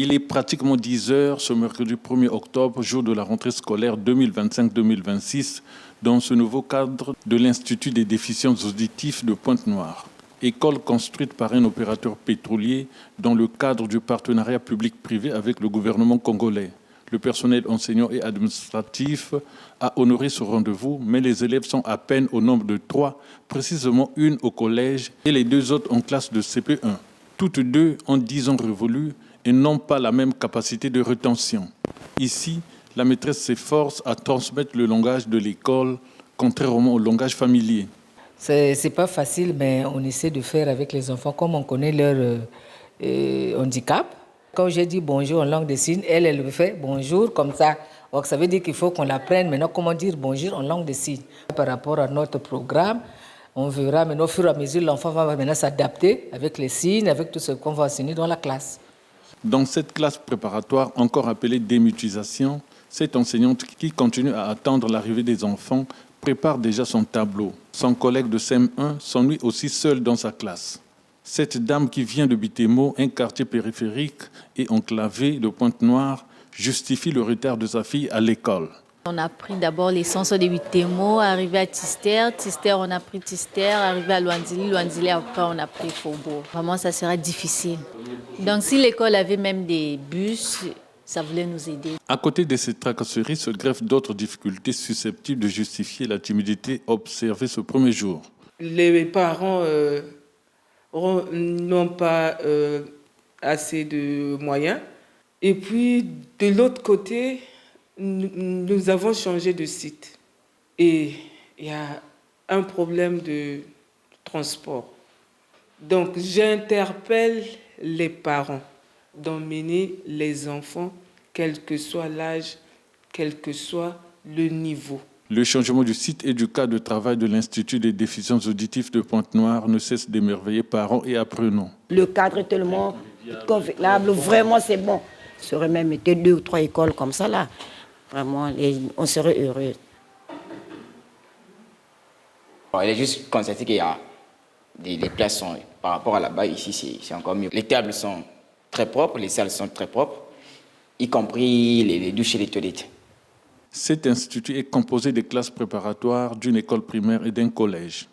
Il est pratiquement 10 heures ce mercredi 1er octobre, jour de la rentrée scolaire 2025-2026, dans ce nouveau cadre de l'Institut des déficients auditifs de Pointe-Noire. École construite par un opérateur pétrolier dans le cadre du partenariat public-privé avec le gouvernement congolais. Le personnel enseignant et administratif a honoré ce rendez-vous, mais les élèves sont à peine au nombre de 3, précisément une au collège et les 2 autres en classe de CP1. Toutes 2 ont 10 ans révolus et n'ont pas la même capacité de rétention. Ici, la maîtresse s'efforce à transmettre le langage de l'école, contrairement au langage familier. C'est pas facile, mais on essaie de faire avec les enfants, comme on connaît leur handicap. Quand j'ai dit bonjour en langue des signes, elle me fait bonjour comme ça. Donc ça veut dire qu'il faut qu'on apprenne maintenant comment dire bonjour en langue des signes. Par rapport à notre programme, on verra maintenant au fur et à mesure, l'enfant va maintenant s'adapter avec les signes, avec tout ce qu'on va enseigner dans la classe. Dans cette classe préparatoire, encore appelée démutisation, cette enseignante qui continue à attendre l'arrivée des enfants prépare déjà son tableau. Son collègue de CM1 s'ennuie aussi seul dans sa classe. Cette dame qui vient de Bitemo, un quartier périphérique et enclavé de Pointe-Noire, justifie le retard de sa fille à l'école. On a pris d'abord l'essence de Bitemo, arrivé à Tister, on a pris Tister, arrivé à Luandili, après on a pris Faubourg. Vraiment, ça sera difficile. Donc si l'école avait même des bus, ça voulait nous aider. À côté de ces tracasseries se greffent d'autres difficultés susceptibles de justifier la timidité observée ce premier jour. Les parents n'ont pas assez de moyens. Et puis, de l'autre côté, nous avons changé de site. Et il y a un problème de transport. Donc, j'interpelle les parents d'emmener les enfants, quel que soit l'âge, quel que soit le niveau. Le changement du site et du cadre de travail de l'Institut des déficients auditifs de Pointe-Noire ne cesse d'émerveiller parents et apprenants. Le cadre est tellement convenable, vraiment c'est bon. Il serait même été 2 ou 3 écoles comme ça là. Vraiment, on serait heureux. Il est juste constaté qu'il y a des places sont, par rapport à là-bas, ici c'est encore mieux. Les tables sont très propres, les salles sont très propres, y compris les douches et les toilettes. Cet institut est composé des classes préparatoires, d'une école primaire et d'un collège.